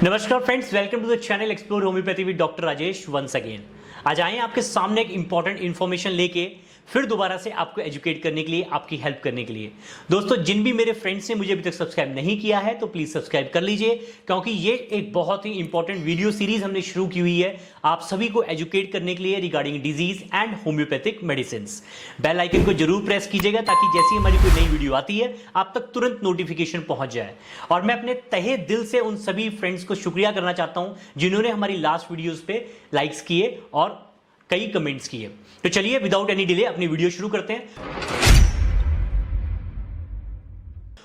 नमस्कार friends, welcome to the channel explore homeopathy with doctor Rajesh once again. आज आए आपके सामने एक इंपॉर्टेंट इंफॉर्मेशन लेके फिर दोबारा से आपको एजुकेट करने के लिए, आपकी हेल्प करने के लिए। दोस्तों, जिन भी मेरे फ्रेंड्स ने मुझे अभी तक सब्सक्राइब नहीं किया है तो प्लीज सब्सक्राइब कर लीजिए, क्योंकि ये एक बहुत ही इंपॉर्टेंट वीडियो सीरीज हमने शुरू की हुई है आप सभी को एजुकेट करने के लिए regarding disease and homeopathic medicine. Bell icon को जरूर प्रेस कीजिएगा ताकि जैसी हमारी कोई नई वीडियो आती है आप तक तुरंत नोटिफिकेशन पहुंच जाए। और मैं अपने तहे दिल से उन सभी फ्रेंड्स को शुक्रिया करना चाहता हूं जिन्होंने हमारी लास्ट वीडियोस पे लाइक्स किए और कई कमेंट्स किए। तो चलिए विदाउट एनी डिले अपनी वीडियो शुरू करते हैं।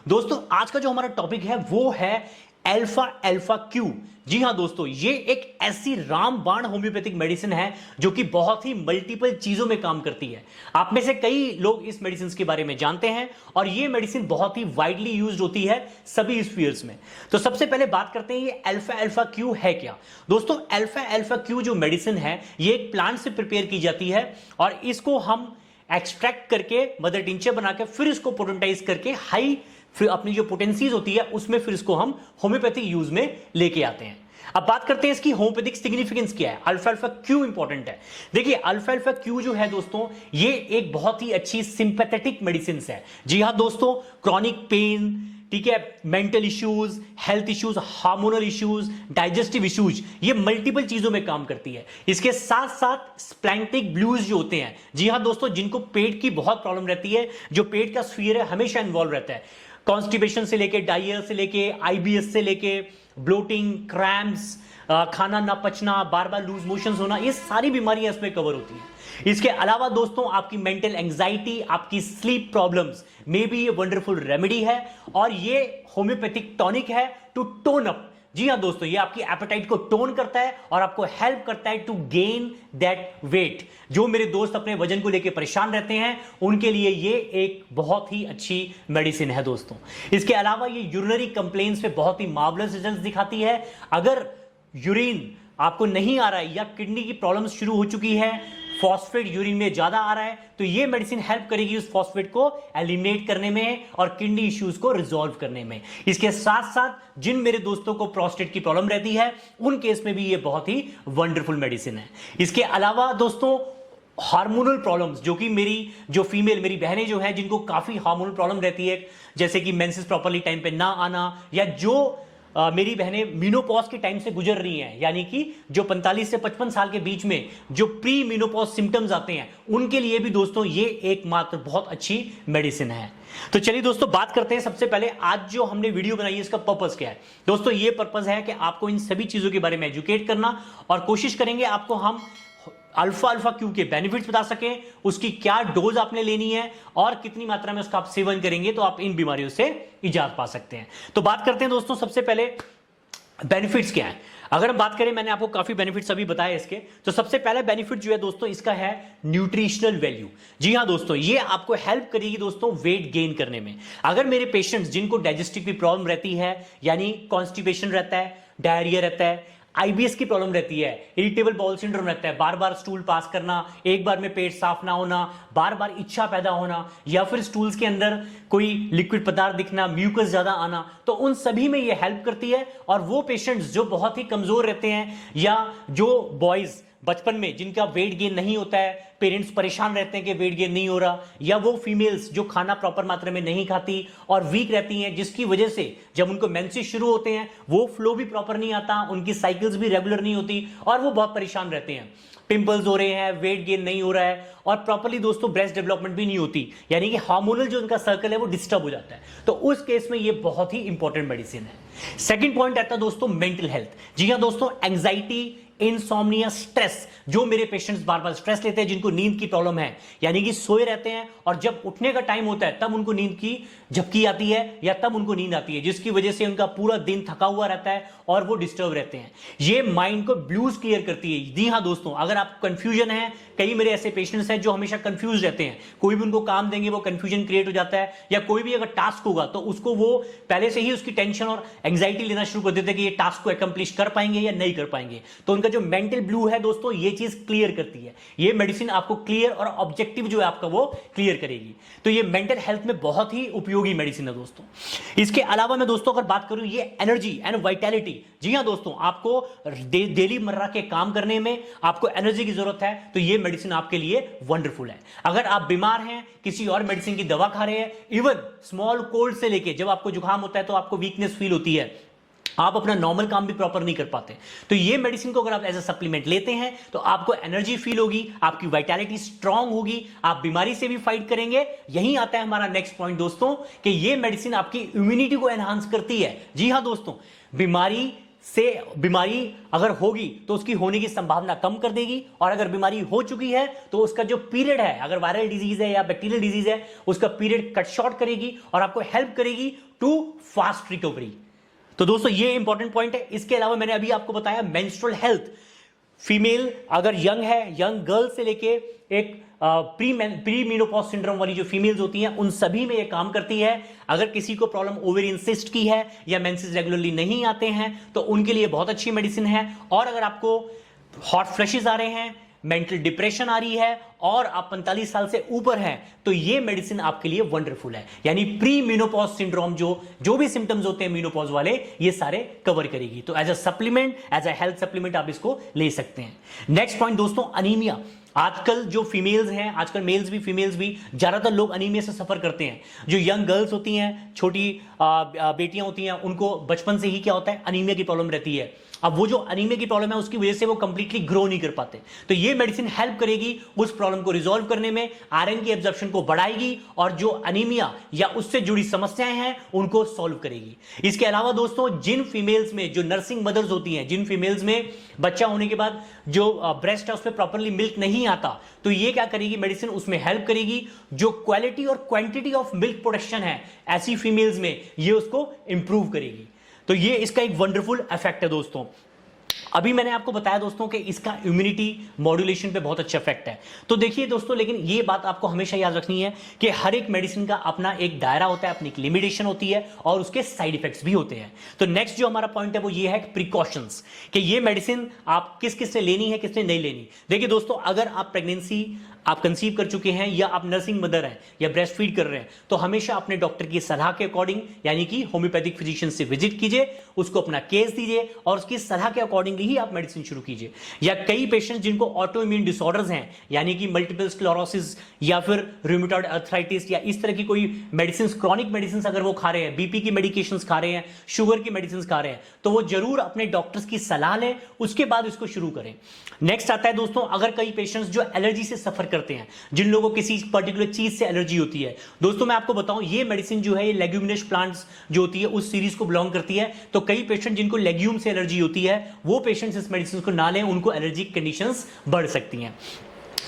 दोस्तों, आज का जो हमारा टॉपिक है वो है अल्फा अल्फा क्यू। जी हां दोस्तों, ये एक ऐसी रामबाण होम्योपैथिक मेडिसिन है जो कि बहुत ही मल्टीपल चीजों में काम करती है। आप में से कई लोग इस मेडिसिन के बारे में जानते हैं और ये मेडिसिन बहुत ही वाइडली यूज्ड होती है सभी स्फीयर्स में। तो सबसे पहले बात करते हैं ये अल्फा अल्फा क्यू है क्या। दोस्तों, अल्फा अल्फा क्यू जो मेडिसिन है ये एक प्लांट से प्रिपेयर की जाती है और इसको हम एक्सट्रैक्ट करके मदर टिंचर बना के फिर इसको पोटेंटाइज करके हाई फिर अपनी जो पोटेंसीज होती है उसमें फिर इसको हम होम्योपैथिक यूज में लेके आते हैं। अब बात करते हैं इसकी होम्योपैथिक सिग्निफिकेंस क्या है, अल्फा अल्फा क्यू इंपॉर्टेंट है। देखिए, अल्फा अल्फा क्यू जो है दोस्तों, ये एक बहुत ही अच्छी सिंपैथेटिक मेडिसिन है। जी हां दोस्तों, क्रॉनिक पेन, ठीक है, mental issues, health issues, hormonal issues, digestive issues, ये मल्टीपल चीजों में काम करती है। इसके साथ साथ स्प्लैंक्टिक ब्लूज जो होते हैं, जी हां दोस्तों, जिनको पेट की बहुत प्रॉब्लम रहती है, जो पेट का स्फीयर है हमेशा इन्वॉल्व रहता है, कॉन्स्टिपेशन से लेके, डायरिया से लेके, आईबीएस से लेके, ब्लोटिंग, क्रैम्प्स, खाना ना पचना, बार बार लूज मोशंस होना, ये सारी बीमारियां इसमें कवर होती हैं। इसके अलावा दोस्तों, आपकी मेंटल एंजाइटी, आपकी स्लीप प्रॉब्लम्स में भी ये वंडरफुल रेमेडी है और ये होम्योपैथिक टॉनिक है टू टोन अप। जी हां दोस्तों, ये आपकी एपेटाइट को टोन करता है और आपको हेल्प करता है टू गेन दैट वेट। जो मेरे दोस्त अपने वजन को लेकर परेशान रहते हैं उनके लिए ये एक बहुत ही अच्छी मेडिसिन है दोस्तों। इसके अलावा ये यूरिनरी कंप्लेंट्स पे बहुत ही मार्वलस रिजल्ट्स दिखाती है। अगर यूरिन आपको नहीं आ रहा है या किडनी की प्रॉब्लम शुरू हो चुकी है, फॉस्फेट यूरिन में ज्यादा आ रहा है, तो ये मेडिसिन हेल्प करेगी उस फॉस्फेट को एलिमिनेट करने में और किडनी इश्यूज को रिजॉल्व करने में। इसके साथ साथ जिन मेरे दोस्तों को प्रोस्टेट की प्रॉब्लम रहती है उन केस में भी ये बहुत ही वंडरफुल मेडिसिन है। इसके अलावा दोस्तों, हार्मोनल प्रॉब्लम्स, जो कि मेरी बहनें जो है जिनको काफी हार्मोनल प्रॉब्लम रहती है, जैसे कि मेंसेस प्रॉपर्ली टाइम पे ना आना, या जो मेरी बहनें मीनोपॉज के टाइम से गुजर रही हैं, यानी कि जो 45 से 55 साल के बीच में जो प्री मीनोपॉज सिम्टम्स आते हैं, उनके लिए भी दोस्तों ये एकमात्र बहुत अच्छी मेडिसिन है। तो चलिए दोस्तों, बात करते हैं। सबसे पहले आज जो हमने वीडियो बनाई है इसका पर्पस क्या है। दोस्तों, ये पर्पस है कि आपको इन सभी चीजों के बारे में एजुकेट करना और कोशिश करेंगे आपको हम अल्फा अल्फा क्यू के बेनिफिट्स बता सकें, उसकी क्या डोज आपने लेनी है और कितनी मात्रा में उसका आप सेवन करेंगे तो आप इन बीमारियों से इजात पा सकते हैं। तो बात करते हैं दोस्तों, सबसे पहले बेनिफिट्स क्या है। अगर हम बात करें, मैंने आपको काफी बेनिफिट्स अभी बताए इसके, तो सबसे पहला बेनिफिट जो है दोस्तों इसका है न्यूट्रिशनल वैल्यू। जी हां दोस्तों, ये आपको हेल्प करेगी दोस्तों वेट गेन करने में। अगर मेरे पेशेंट्स जिनको डाइजेस्टिव की प्रॉब्लम रहती है, यानी कॉन्स्टिपेशन रहता है, डायरिया रहता है, आईबीएस की प्रॉब्लम रहती है, इरिटेबल बाउल सिंड्रोम रहता है, बार बार स्टूल पास करना, एक बार में पेट साफ ना होना, बार बार इच्छा पैदा होना, या फिर स्टूल्स के अंदर कोई लिक्विड पदार्थ दिखना, म्यूकस ज्यादा आना, तो उन सभी में ये हेल्प करती है। और वो पेशेंट्स जो बहुत ही कमजोर रहते हैं या जो बॉयज बचपन में जिनका वेट गेन नहीं होता है, पेरेंट्स परेशान रहते हैं कि वेट गेन नहीं हो रहा, या वो फीमेल्स जो खाना प्रॉपर मात्रा में नहीं खाती और वीक रहती हैं, जिसकी वजह से जब उनको मेंसेस शुरू होते हैं वो फ्लो भी प्रॉपर नहीं आता, उनकी साइकिल्स भी रेगुलर नहीं होती और वो बहुत परेशान रहते हैं, पिंपल्स हो रहे हैं, वेट गेन नहीं हो रहा है और प्रॉपर्ली दोस्तों ब्रेस्ट डेवलपमेंट भी नहीं होती, यानी कि हार्मोनल जो उनका सर्कल है वो डिस्टर्ब हो जाता है। तो उस केस में ये बहुत ही इंपॉर्टेंट मेडिसिन है। सेकंड पॉइंट आता है दोस्तों मेंटल हेल्थ। जी हां दोस्तों, एंजाइटी, इंसोम्निया, स्ट्रेस, जो मेरे पेशेंट्स बार बार स्ट्रेस लेते हैं, जिनको नींद की प्रॉब्लम है, यानी कि सोए रहते हैं और जब उठने का टाइम होता है तब उनको नींद की झपकी आती है या तब उनको नींद आती है, जिसकी वजह से उनका पूरा दिन थका हुआ रहता है और वो डिस्टर्ब रहते हैं। ये माइंड को ब्लूज क्लियर करती है। जी हां दोस्तों, अगर आप कंफ्यूजन है, कई मेरे ऐसे पेशेंट्स हैं जो हमेशा कंफ्यूज रहते हैं, कोई भी उनको काम देंगे वो कंफ्यूजन क्रिएट हो जाता है, या कोई भी अगर टास्क होगा तो उसको वो पहले से ही उसकी टेंशन और एंजाइटी लेना शुरू कर देते हैं कि ये टास्क को अकम्प्लिश कर पाएंगे या नहीं कर पाएंगे, तो उनका का जो मेंटल ब्लू है दोस्तों, ये चीज क्लियर करती है। ये मेडिसिन आपको क्लियर और ऑब्जेक्टिव जो है आपका वो क्लियर करेगी। तो ये मेंटल हेल्थ में बहुत ही उपयोगी मेडिसिन है दोस्तों। इसके अलावा मैं दोस्तों अगर बात करूं, ये एनर्जी एंड वाइटैलिटी, जी हां दोस्तों, आपको डेली मर्रा के काम करने में आपको एनर्जी की जरूरत है, तो ये मेडिसिन आपके लिए वंडरफुल है। अगर आप बीमार हैं, किसी और मेडिसिन की दवा खा रहे हैं, इवन स्मॉल कोल्ड से लेके जब आपको जुकाम होता है तो आपको वीकनेस फील होती है, आप अपना नॉर्मल काम भी प्रॉपर नहीं कर पाते, तो ये मेडिसिन को अगर आप एज अ सप्लीमेंट लेते हैं तो आपको एनर्जी फील होगी, आपकी वाइटैलिटी स्ट्रांग होगी, आप बीमारी से भी फाइट करेंगे। यही आता है हमारा नेक्स्ट पॉइंट दोस्तों, कि ये मेडिसिन आपकी इम्यूनिटी को एनहांस करती है। जी हां दोस्तों, बीमारी अगर होगी तो उसकी होने की संभावना कम कर देगी, और अगर बीमारी हो चुकी है तो उसका जो पीरियड है, अगर वायरल डिजीज है या बैक्टीरियल डिजीज है, उसका पीरियड कट शॉर्ट करेगी और आपको हेल्प करेगी टू फास्ट रिकवरी। तो दोस्तों ये इंपॉर्टेंट पॉइंट है। इसके अलावा मैंने अभी आपको बताया मेंस्ट्रुअल हेल्थ, फीमेल अगर यंग है, यंग गर्ल से लेके एक प्री मेनोपॉज सिंड्रोम वाली जो फीमेल्स होती हैं, उन सभी में ये काम करती है। अगर किसी को प्रॉब्लम ओवेरियन सिस्ट की है या मेंसेस रेगुलरली नहीं आते हैं तो उनके लिए बहुत अच्छी मेडिसिन है। और अगर आपको हॉट फ्लैशेस आ रहे हैं, मेंटल डिप्रेशन आ रही है और आप 45 साल से ऊपर हैं, तो ये मेडिसिन आपके लिए वंडरफुल है। यानी प्री मेनोपॉज सिंड्रोम जो भी सिम्टम्स होते हैं मेनोपॉज वाले, ये सारे कवर करेगी। तो as a supplement, as a health supplement आप इसको ले सकते हैं। नेक्स्ट पॉइंट दोस्तों, अनीमिया। आजकल जो फीमेल्स हैं, आजकल मेल्स भी फीमेल्स भी, ज्यादातर लोग अनीमिया से सफर करते हैं। जो यंग गर्ल्स होती हैं, छोटी बेटियां होती हैं, उनको बचपन से ही क्या होता है, अनीमिया की प्रॉब्लम रहती है। अब वो जो अनीमिया की प्रॉब्लम है उसकी वजह से वो कंप्लीटली ग्रो नहीं कर पाते, तो ये मेडिसिन हेल्प करेगी उस प्रॉब्लम को रिजॉल्व करने में, आयरन की एब्जॉर्प्शन को बढ़ाएगी और जो अनीमिया या उससे जुड़ी समस्याएं हैं उनको सॉल्व करेगी। इसके अलावा दोस्तों, जिन फीमेल्स में जो नर्सिंग मदर्स होती हैं, जिन फीमेल्स में बच्चा होने के बाद जो ब्रेस्ट है उसमें प्रॉपरली मिल्क नहीं आता, तो ये क्या करेगी मेडिसिन, उसमें हेल्प करेगी। जो क्वालिटी और क्वांटिटी ऑफ मिल्क प्रोडक्शन है ऐसी फीमेल्स में, ये उसको इंप्रूव करेगी। तो ये इसका एक वंडरफुल इफेक्ट है दोस्तों। अभी मैंने आपको बताया दोस्तों कि इसका इम्यूनिटी मॉड्यूलेशन पे बहुत अच्छा इफेक्ट है। तो देखिए दोस्तों, लेकिन ये बात आपको हमेशा याद रखनी है कि हर एक मेडिसिन का अपना एक दायरा होता है, अपनी एक लिमिटेशन होती है और उसके साइड इफेक्ट्स भी होते हैं। तो नेक्स्ट जो हमारा पॉइंट है वो ये है प्रिकॉशंस, कि ये मेडिसिन आप किस किस ने लेनी है, किसने नहीं लेनी। देखिए दोस्तों, अगर आप प्रेगनेंसी आप कंसीव कर चुके हैं या आप नर्सिंग मदर हैं या ब्रेस्ट फीड कर रहे हैं, तो हमेशा अपने डॉक्टर की सलाह के अकॉर्डिंग, यानी कि होम्योपैथिक फिजिशियन से विजिट कीजिए, उसको अपना केस दीजिए और उसकी सलाह के अकॉर्डिंगली ही आप मेडिसिन शुरू कीजिए। या कई पेशेंट्स जिनको ऑटो इम्यून डिसऑर्डर्स हैं, यानी कि मल्टीपल स्क्लेरोसिस या फिर रूमेटॉइड अर्थराइटिस या इस तरह की कोई मेडिसिन, क्रॉनिक मेडिसिन अगर वो खा रहे हैं, बीपी की मेडिकेशंस खा रहे हैं, शुगर की मेडिसिन खा रहे हैं, तो वो जरूर अपने डॉक्टर्स की सलाह लें, उसके बाद इसको शुरू करें। नेक्स्ट आता है दोस्तों, अगर कई पेशेंट्स जो एलर्जी से सफर करते हैं, जिन लोगों को किसी पर्टिकुलर चीज से एलर्जी होती है, दोस्तों मैं आपको बताऊं, ये मेडिसिन जो है, ये लेग्यूमिनस प्लांट्स जो होती है उस सीरीज को बिलोंग करती है। तो कई पेशेंट जिनको लेग्यूम से एलर्जी होती है, वो पेशेंट्स इस मेडिसिन को ना लें, उनको एलर्जिक कंडीशंस बढ़ सकती हैं।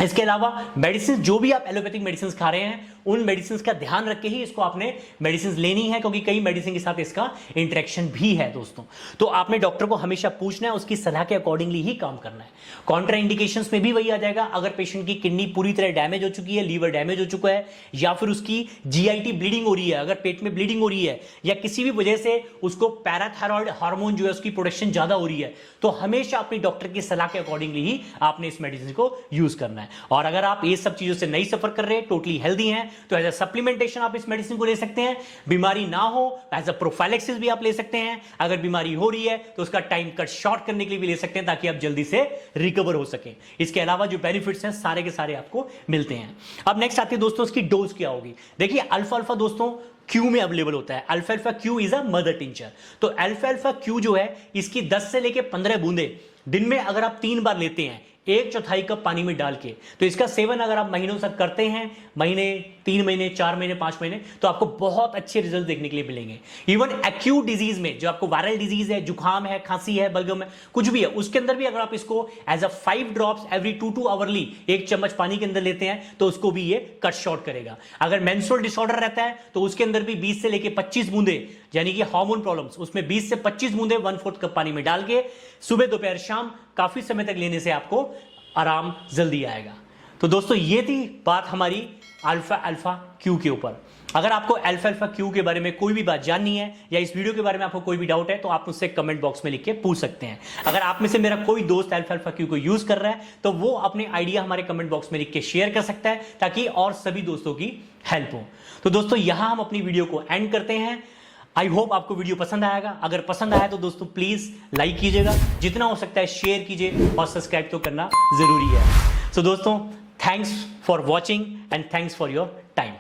इसके अलावा मेडिसिन जो भी आप एलोपैथिक मेडिसिन खा रहे हैं, उन मेडिसिन का ध्यान रख के ही इसको आपने मेडिसिन लेनी है, क्योंकि कई मेडिसिन के साथ इसका इंटरेक्शन भी है दोस्तों। तो आपने डॉक्टर को हमेशा पूछना है, उसकी सलाह के अकॉर्डिंगली ही काम करना है। कॉन्ट्रा इंडिकेशंस में भी वही आ जाएगा, अगर पेशेंट की किडनी पूरी तरह डैमेज हो चुकी है, लीवर डैमेज हो चुका है, या फिर उसकी जीआईटी ब्लीडिंग हो रही है, अगर पेट में ब्लीडिंग हो रही है, या किसी भी वजह से उसको पैराथायरॉइड हार्मोन जो है उसकी प्रोडक्शन ज्यादा हो रही है, तो हमेशा अपनी डॉक्टर की सलाह के अकॉर्डिंगली ही आपने इस मेडिसिन को यूज करना है। और अगर आप ये सब चीजों से नहीं सफर कर रहे, टोटली हेल्दी हैं, तो एज अ सप्लीमेंटेशन आप इस मेडिसिन को ले सकते हैं। बीमारी ना हो, एज अ प्रोफाइलेक्सिस भी आप ले सकते हैं। अगर बीमारी हो रही है तो उसका टाइम कट शॉर्ट करने के लिए भी ले सकते हैं, ताकि आप जल्दी से रिकवर हो सके। इसके अलावा जो बेनिफिट्स हैं सारे के सारे आपको मिलते हैं। अब नेक्स्ट आती है दोस्तों, इसकी डोज क्या होगी। देखिए अल्फा अल्फा दोस्तों क्यू में अवेलेबल होता है। Alpha alpha Q is a mother tincture. तो अल्फा अल्फा क्यू जो है, इसकी 10 से लेके 15 बूंदे दिन में अगर आप 3 बार लेते हैं, 1/4 कप पानी में डाल के, तो इसका सेवन अगर आप महीनों तक करते हैं, महीने, 3 महीने, 4 महीने, 5 महीने, तो आपको बहुत अच्छे रिजल्ट देखने के लिए मिलेंगे। इवन एक्यूट डिजीज में, जो आपको वायरल डिजीज है, जुकाम है, खांसी है, बलगम है, कुछ भी है, उसके अंदर भी अगर आप इसको as a 5 drops every 2 hourly 1 चम्मच पानी के अंदर लेते हैं, तो उसको भी ये कट शॉर्ट करेगा। अगर मेंस्ट्रुअल डिसऑर्डर रहता है तो उसके अंदर भी 20 से लेके 25 बूंदे, यानी कि हार्मोन प्रॉब्लम्स, उसमें 20 से 25 बूंदे 1/4 कप पानी में डाल के सुबह दोपहर शाम काफी समय तक लेने से आपको आराम जल्दी आएगा। तो दोस्तों ये थी बात हमारी अल्फा अल्फा क्यू के ऊपर। अगर आपको अल्फा अल्फा क्यू के बारे में कोई भी बात जाननी है या इस वीडियो के बारे में आपको कोई भी डाउट है तो आप मुझसे कमेंट बॉक्स में लिख के पूछ सकते हैं। अगर आप में से मेरा कोई दोस्त अल्फा अल्फा क्यू को यूज कर रहा है तो वो अपने आइडिया हमारे कमेंट बॉक्स में लिख के शेयर कर सकता है ताकि और सभी दोस्तों की हेल्प हो। तो दोस्तों यहां हम अपनी वीडियो को एंड करते हैं। आई होप आपको वीडियो पसंद आएगा। अगर पसंद आया तो दोस्तों प्लीज लाइक कीजिएगा, जितना हो सकता है शेयर कीजिए और सब्सक्राइब तो करना जरूरी है। सो दोस्तों thanks for watching and thanks for your time.